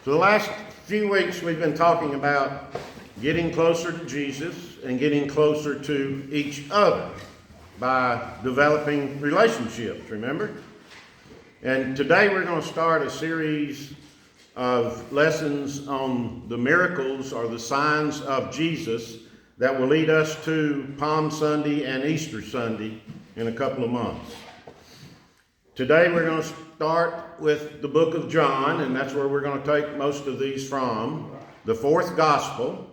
So the last few weeks we've been talking about getting closer to Jesus and getting closer to each other by developing relationships, remember? And today we're going to start a series of lessons on the miracles or the signs of Jesus that will lead us to Palm Sunday and Easter Sunday in a couple of months. Today we're going to start with the book of John, and that's where we're going to take most of these from, the fourth gospel.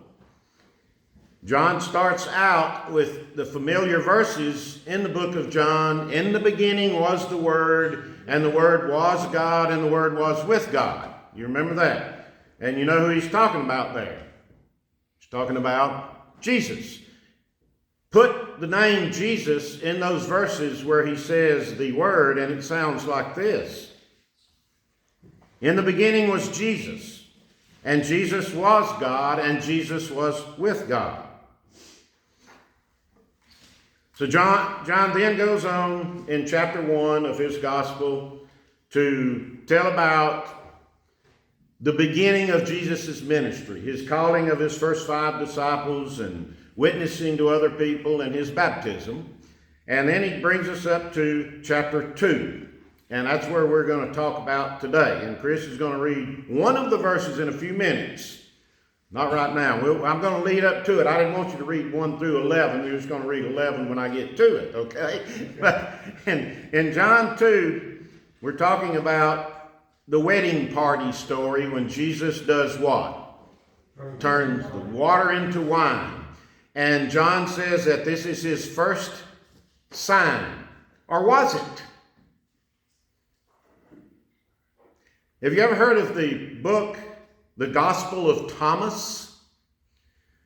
John starts out with the familiar verses in the book of John. In the beginning was the Word, and the Word was God, and the Word was with God. You remember that? And you know who he's talking about there? He's talking about Jesus. Put the name Jesus in those verses where he says the Word, and it sounds like this. In the beginning was Jesus, and Jesus was God, and Jesus was with God. So John then goes on in chapter 1 of his gospel to tell about the beginning of Jesus' ministry, his calling of his first 5 disciples and witnessing to other people and his baptism. And then he brings us up to chapter 2. And that's where we're going to talk about today. And Chris is going to read one of the verses in a few minutes. Not right now. I'm going to lead up to it. I didn't want you to read 1 through 11. You're just going to read 11 when I get to it, okay? But in John 2, we're talking about the wedding party story when Jesus does what? Turns the water into wine. And John says that this is his first sign. Or was it? Have you ever heard of the book, The Gospel of Thomas?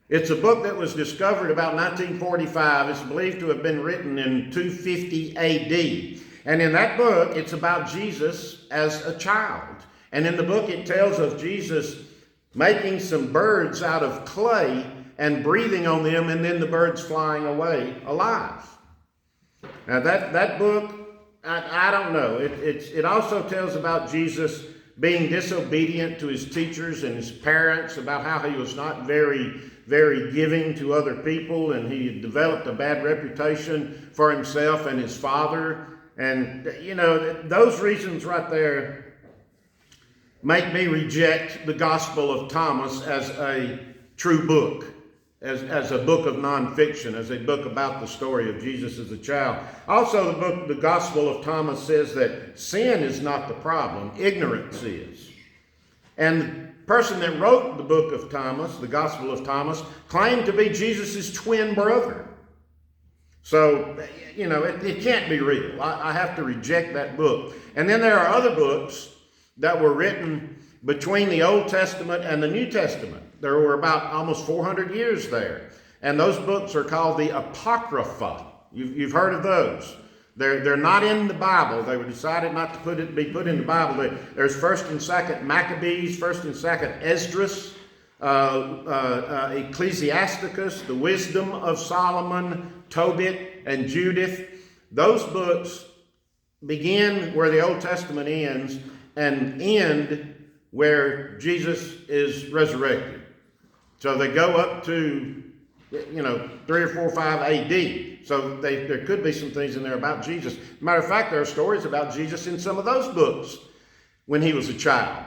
It's a book that was discovered about 1945. It's believed to have been written in 250 AD. And in that book, it's about Jesus as a child. And in the book, it tells of Jesus making some birds out of clay and breathing on them, and then the birds flying away alive. Now that book, I don't know. It also tells about Jesus being disobedient to his teachers and his parents, about how he was not very, very giving to other people, and he developed a bad reputation for himself and his father. And, you know, those reasons right there make me reject the Gospel of Thomas as a true book, as a book of nonfiction, as a book about the story of Jesus as a child. Also, the Gospel of Thomas says that sin is not the problem, ignorance is. And the person that wrote the book of Thomas, the Gospel of Thomas, claimed to be Jesus' twin brother. So, you know, it can't be real. I have to reject that book. And then there are other books that were written between the Old Testament and the New Testament. There were about almost 400 years there. And those books are called the Apocrypha. You've heard of those. They're not in the Bible. They were decided not to be put in the Bible. There's 1st and 2nd Maccabees, 1st and 2nd Esdras, Ecclesiasticus, the Wisdom of Solomon, Tobit, and Judith. Those books begin where the Old Testament ends and end where Jesus is resurrected. So they go up to, 3 or 4 or 5 AD. So there could be some things in there about Jesus. Matter of fact, there are stories about Jesus in some of those books when he was a child.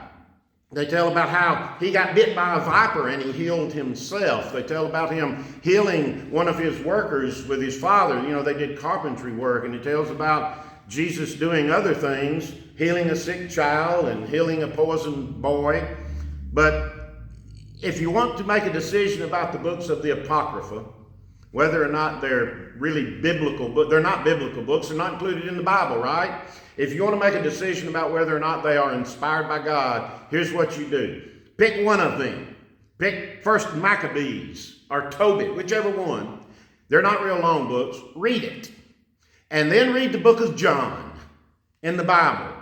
They tell about how he got bit by a viper and he healed himself. They tell about him healing one of his workers with his father. You know, they did carpentry work. And he tells about Jesus doing other things, healing a sick child and healing a poisoned boy. But if you want to make a decision about the books of the Apocrypha, whether or not they're really biblical, but they're not biblical books, they're not included in the Bible, right? If you want to make a decision about whether or not they are inspired by God, here's what you do. Pick one of them. Pick 1st Maccabees or Tobit, whichever one. They're not real long books. Read it. And then read the book of John in the Bible.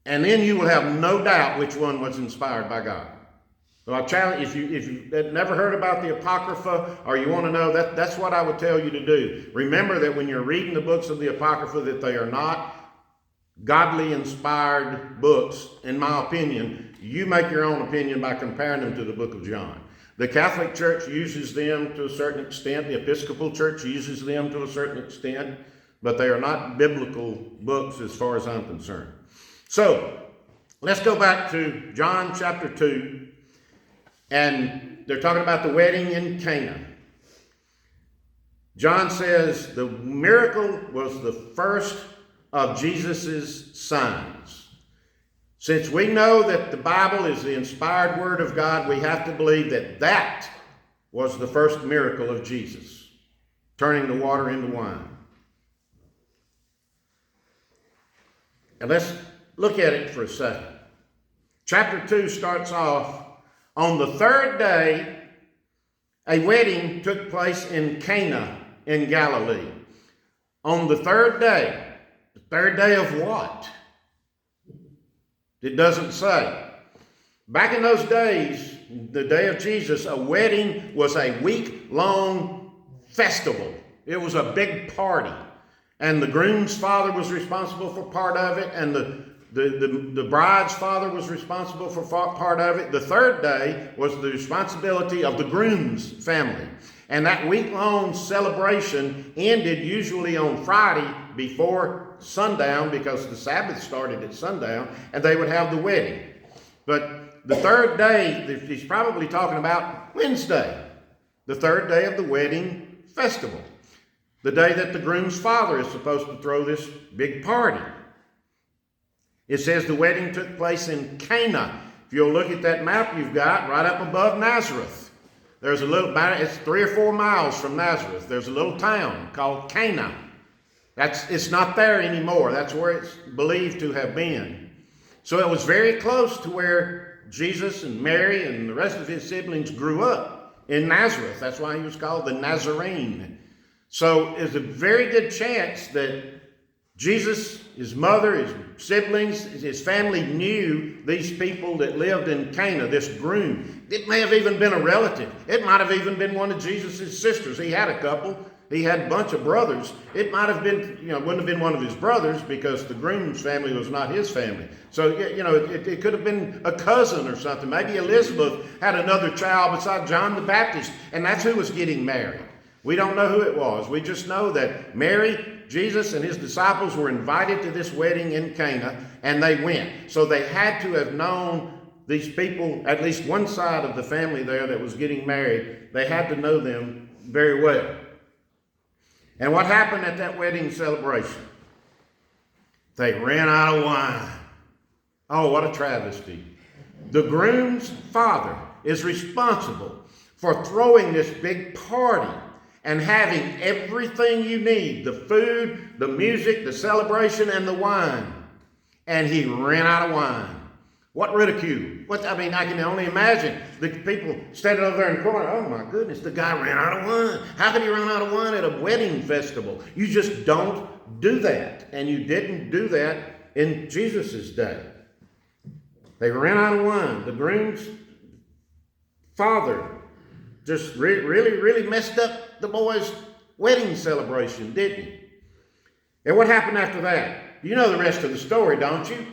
And then you will have no doubt which one was inspired by God. So I challenge, if you've never heard about the Apocrypha, or you want to know, that's what I would tell you to do. Remember that when you're reading the books of the Apocrypha, that they are not godly inspired books, in my opinion. You make your own opinion by comparing them to the book of John. The Catholic Church uses them to a certain extent. The Episcopal Church uses them to a certain extent. But they are not biblical books as far as I'm concerned. So, let's go back to John chapter 2. And they're talking about the wedding in Cana. John says the miracle was the first of Jesus' signs. Since we know that the Bible is the inspired word of God, we have to believe that that was the first miracle of Jesus, turning the water into wine. And let's look at it for a second. Chapter 2 starts off, on the third day, a wedding took place in Cana in Galilee. On the third day of what? It doesn't say. Back in those days, the day of Jesus, a wedding was a week-long festival. It was a big party. And the groom's father was responsible for part of it, and the bride's father was responsible for part of it. The third day was the responsibility of the groom's family. And that week-long celebration ended usually on Friday before sundown, because the Sabbath started at sundown, and they would have the wedding. But the third day, he's probably talking about Wednesday, the third day of the wedding festival, the day that the groom's father is supposed to throw this big party. It says the wedding took place in Cana. If you'll look at that map you've got, right up above Nazareth, there's a little, it's 3 or 4 miles from Nazareth, there's a little town called Cana. It's not there anymore. That's where it's believed to have been. So it was very close to where Jesus and Mary and the rest of his siblings grew up, in Nazareth. That's why he was called the Nazarene. So there's a very good chance that Jesus, his mother, his siblings, his family knew these people that lived in Cana, this groom. It may have even been a relative. It might have even been one of Jesus' sisters. He had a couple. He had a bunch of brothers. It might have been, wouldn't have been one of his brothers, because the groom's family was not his family. So, it could have been a cousin or something. Maybe Elizabeth had another child beside John the Baptist, and that's who was getting married. We don't know who it was. We just know that Mary, Jesus, and his disciples were invited to this wedding in Cana, and they went. So they had to have known these people, at least one side of the family there that was getting married. They had to know them very well. And what happened at that wedding celebration? They ran out of wine. Oh, what a travesty. The groom's father is responsible for throwing this big party and having everything you need, the food, the music, the celebration, and the wine. And he ran out of wine. What ridicule. I can only imagine the people standing over there in the corner. Oh my goodness, the guy ran out of wine. How could he run out of wine at a wedding festival? You just don't do that. And you didn't do that in Jesus' day. They ran out of wine. The groom's father just really messed up the boy's wedding celebration, didn't he? And what happened after that? You know the rest of the story, don't you?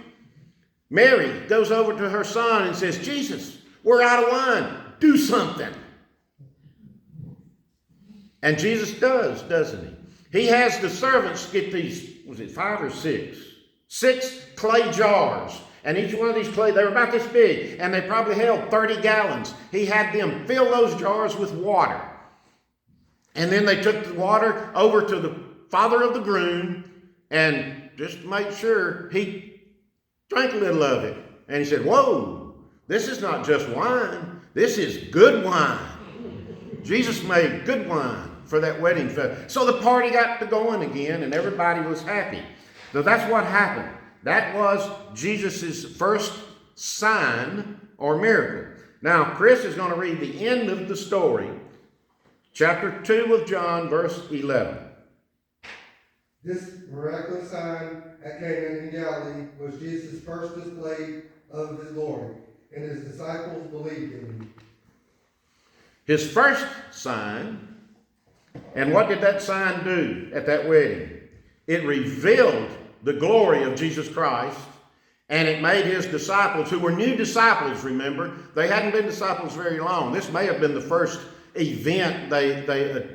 Mary goes over to her son and says, Jesus, we're out of wine. Do something. And Jesus does, doesn't he? He has the servants get these, was it 5 or 6? 6 clay jars. And each one of these clay, they were about this big, and they probably held 30 gallons. He had them fill those jars with water. And then they took the water over to the father of the groom, and just to make sure, he drank a little of it. And he said, whoa, this is not just wine. This is good wine. Jesus made good wine for that wedding festival. So the party got to going again, and everybody was happy. So that's what happened. That was Jesus' first sign or miracle. Now, Chris is going to read the end of the story, chapter 2 of John, verse 11. This miraculous sign at Cana in Galilee was Jesus' first display of his glory, and his disciples believed in him. His first sign, and what did that sign do at that wedding? It revealed the glory of Jesus Christ, and it made his disciples, who were new disciples, remember, they hadn't been disciples very long. This may have been the first event they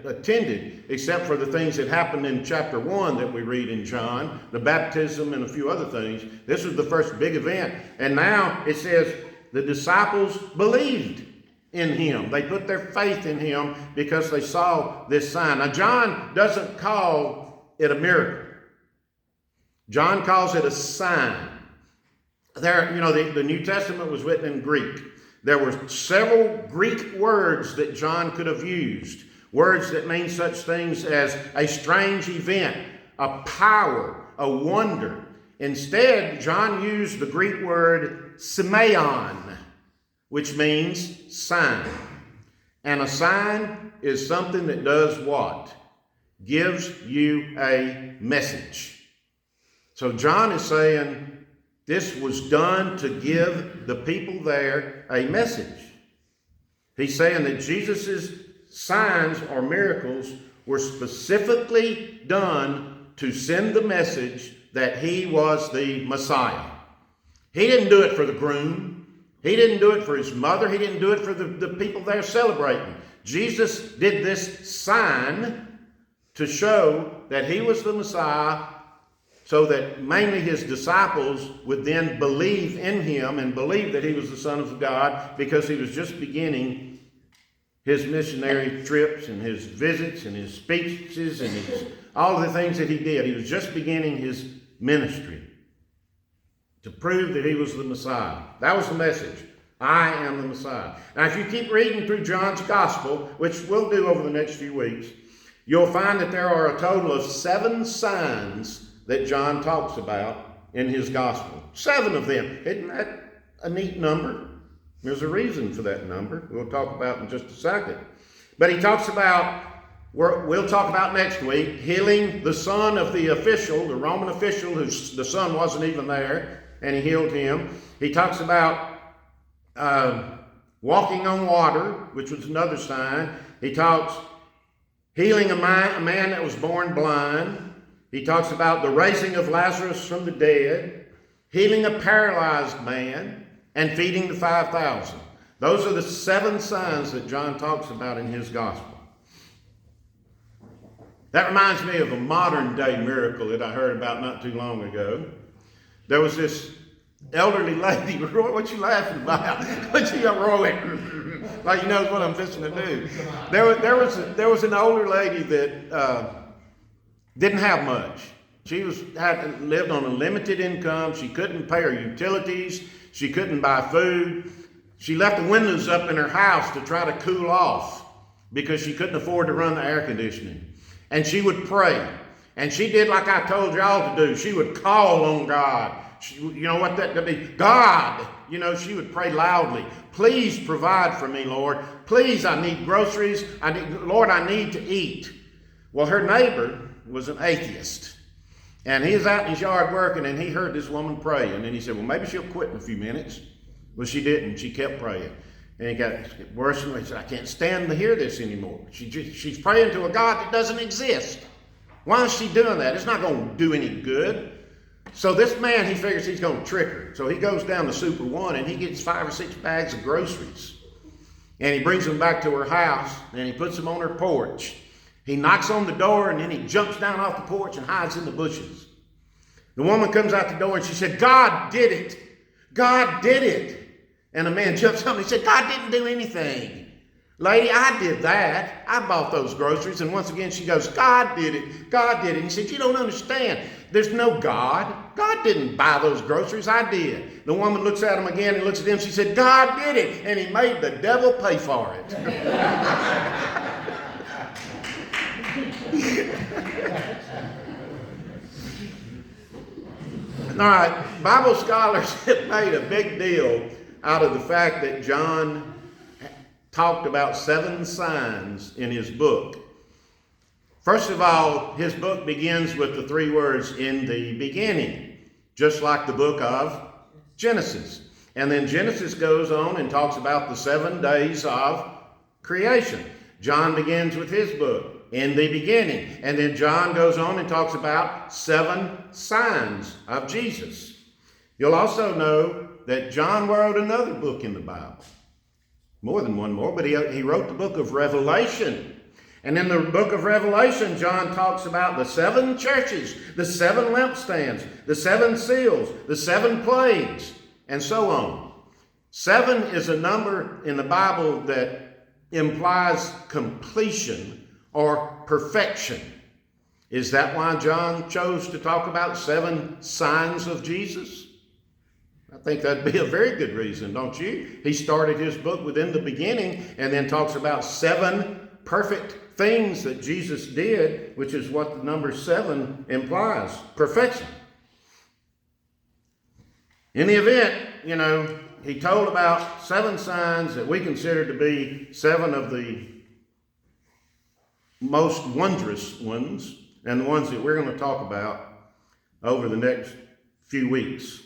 attended, except for the things that happened in chapter 1 that we read in John, the baptism and a few other things. This was the first big event. And now it says the disciples believed in him. They put their faith in him because they saw this sign. Now, John doesn't call it a miracle. John calls it a sign. The New Testament was written in Greek. There were several Greek words that John could have used. Words that mean such things as a strange event, a power, a wonder. Instead, John used the Greek word semeion, which means sign. And a sign is something that does what? Gives you a message. So John is saying this was done to give the people there a message. He's saying that Jesus' signs or miracles were specifically done to send the message that he was the Messiah. He didn't do it for the groom. He didn't do it for his mother. He didn't do it for the people there celebrating. Jesus did this sign to show that he was the Messiah, so that mainly his disciples would then believe in him and believe that he was the Son of God, because he was just beginning his missionary trips and his visits and his speeches and all the things that he did. He was just beginning his ministry to prove that he was the Messiah. That was the message. I am the Messiah. Now, if you keep reading through John's gospel, which we'll do over the next few weeks, you'll find that there are a total of 7 signs that John talks about in his gospel. 7 of them. Isn't that a neat number? There's a reason for that number. We'll talk about in just a second. But he talks about, we'll talk about next week, healing the son of the official, the Roman official, whose the son wasn't even there, and he healed him. He talks about walking on water, which was another sign. He talks healing a man that was born blind. He talks about the raising of Lazarus from the dead, healing a paralyzed man, and feeding the 5,000. Those are the 7 signs that John talks about in his gospel. That reminds me of a modern day miracle that I heard about not too long ago. There was this elderly lady. Roy, what you laughing about? What you got rolling? Like you know what I'm fixing to do. There was an older lady that didn't have much. She lived on a limited income. She couldn't pay her utilities. She couldn't buy food. She left the windows up in her house to try to cool off because she couldn't afford to run the air conditioning. And she would pray. And she did like I told y'all to do. She would call on God. You know what that would be? God. She would pray loudly. Please provide for me, Lord. Please, I need groceries. Lord, I need to eat. Well, her neighbor was an atheist. And he was out in his yard working, and he heard this woman pray. And then he said, well, maybe she'll quit in a few minutes. Well, she didn't. She kept praying. And it got worse and worse. He said, I can't stand to hear this anymore. She's praying to a God that doesn't exist. Why is she doing that? It's not going to do any good. So this man, he figures he's going to trick her. So he goes down to Super One, and he gets 5 or 6 bags of groceries. And he brings them back to her house, and he puts them on her porch. He knocks on the door, and then he jumps down off the porch and hides in the bushes. The woman comes out the door, and she said, God did it. God did it. And the man jumps up, and he said, God didn't do anything. Lady, I did that. I bought those groceries. And once again, she goes, God did it. God did it. And he said, you don't understand. There's no God. God didn't buy those groceries. I did. The woman looks at him again and looks at him. She said, God did it. And he made the devil pay for it. All right, Bible scholars have made a big deal out of the fact that John talked about 7 signs in his book. First of all, his book begins with the 3 words, in the beginning, just like the book of Genesis. And then Genesis goes on and talks about the 7 days of creation. John begins with his book. in the beginning. And then John goes on and talks about 7 signs of Jesus. You'll also know that John wrote another book in the Bible. More than one more, but he wrote the book of Revelation. And in the book of Revelation, John talks about the 7 churches, the 7 lampstands, the 7 seals, the 7 plagues, and so on. 7 is a number in the Bible that implies completion or perfection. Is that why John chose to talk about 7 signs of Jesus? I think that'd be a very good reason, don't you? He started his book within the beginning and then talks about 7 perfect things that Jesus did, which is what the number 7 implies, perfection. In the event, he told about 7 signs that we consider to be 7 of the most wondrous ones, and the ones that we're going to talk about over the next few weeks.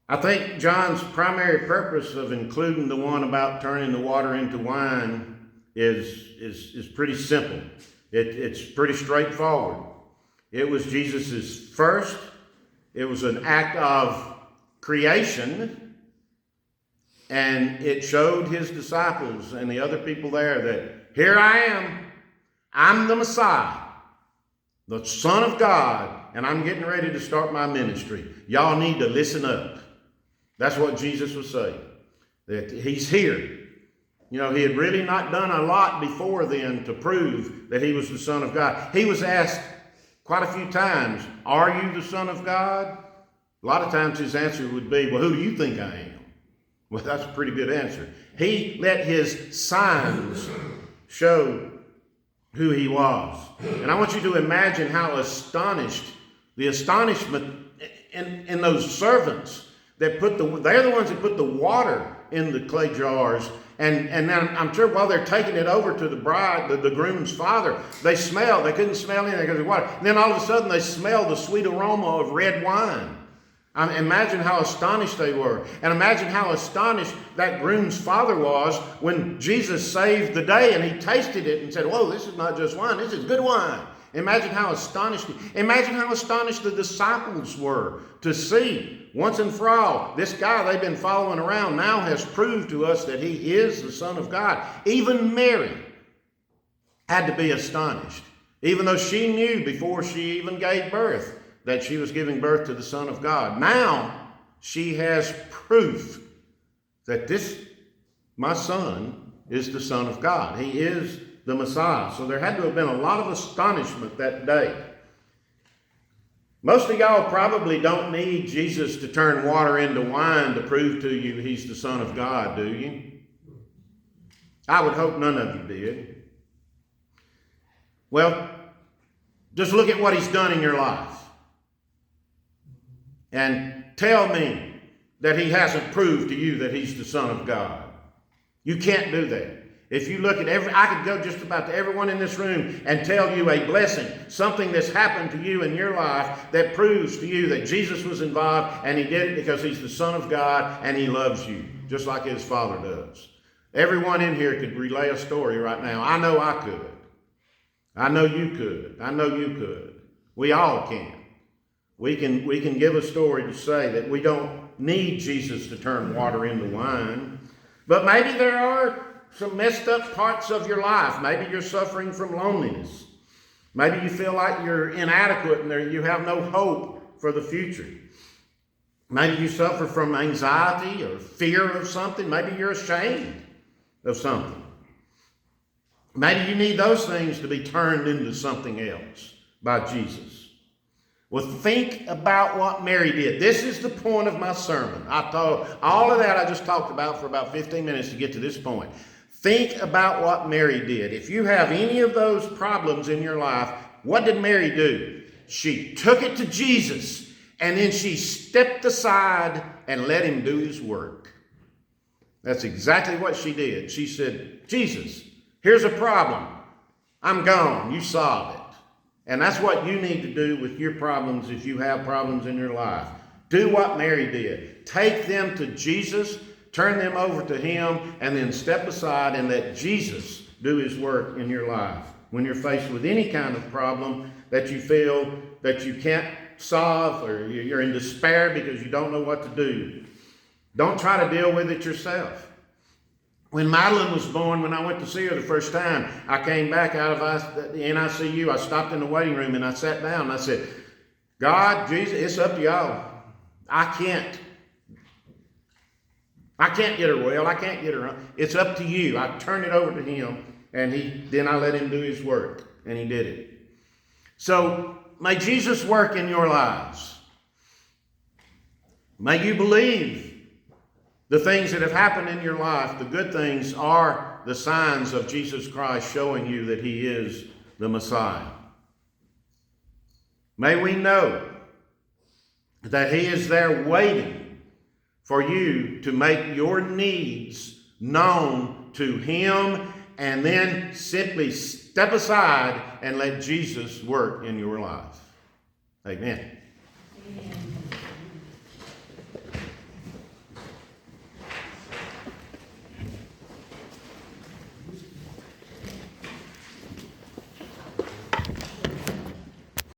I think John's primary purpose of including the one about turning the water into wine is pretty simple. It's pretty straightforward. It was Jesus's first. It was an act of creation, and it showed his disciples and the other people there that here I am. I'm the Messiah, the Son of God, and I'm getting ready to start my ministry. Y'all need to listen up. That's what Jesus was saying, that he's here. He had really not done a lot before then to prove that he was the Son of God. He was asked quite a few times, are you the Son of God? A lot of times his answer would be, well, who do you think I am? Well, that's a pretty good answer. He let his signs show who he was. And I want you to imagine how the astonishment in those servants that they're the ones that put the water in the clay jars. And then I'm sure while they're taking it over to the bride, the groom's father, they couldn't smell anything because of water. And then all of a sudden they smell the sweet aroma of red wine. Imagine how astonished they were. And imagine how astonished that groom's father was when Jesus saved the day and he tasted it and said, whoa, this is not just wine, this is good wine. Imagine how astonished the disciples were to see once and for all, this guy they've been following around now has proved to us that he is the Son of God. Even Mary had to be astonished, even though she knew before she even gave birth that she was giving birth to the Son of God. Now she has proof that my son, is the Son of God. He is the Messiah. So there had to have been a lot of astonishment that day. Most of y'all probably don't need Jesus to turn water into wine to prove to you he's the Son of God, do you? I would hope none of you did. Well, just look at what he's done in your life. And tell me that he hasn't proved to you that he's the Son of God. You can't do that. If you look at I could go just about to everyone in this room and tell you a blessing, something that's happened to you in your life that proves to you that Jesus was involved and he did it because he's the Son of God and he loves you, just like his Father does. Everyone in here could relay a story right now. I know I could. I know you could. I know you could. We all can. We can give a story to say that we don't need Jesus to turn water into wine. But maybe there are some messed up parts of your life. Maybe you're suffering from loneliness. Maybe you feel like you're inadequate and you have no hope for the future. Maybe you suffer from anxiety or fear of something. Maybe you're ashamed of something. Maybe you need those things to be turned into something else by Jesus. Well, think about what Mary did. This is the point of my sermon. I thought all of that I just talked about for about 15 minutes to get to this point. Think about what Mary did. If you have any of those problems in your life, what did Mary do? She took it to Jesus, and then she stepped aside and let him do his work. That's exactly what she did. She said, Jesus, here's a problem. I'm gone. You solve it. And that's what you need to do with your problems if you have problems in your life. Do what Mary did. Take them to Jesus, turn them over to him, and then step aside and let Jesus do his work in your life. When you're faced with any kind of problem that you feel that you can't solve, or you're in despair because you don't know what to do, don't try to deal with it yourself. When Madeline was born, when I went to see her the first time, I came back out of the NICU. I stopped in the waiting room and I sat down and I said, God, Jesus, it's up to y'all. I can't get her well. I can't get her. It's up to you. I turned it over to him, and then I let him do his work, and he did it. So may Jesus work in your lives. May you believe the things that have happened in your life. The good things are the signs of Jesus Christ showing you that he is the Messiah. May we know that he is there waiting for you to make your needs known to him, and then simply step aside and let Jesus work in your life. Amen. Amen.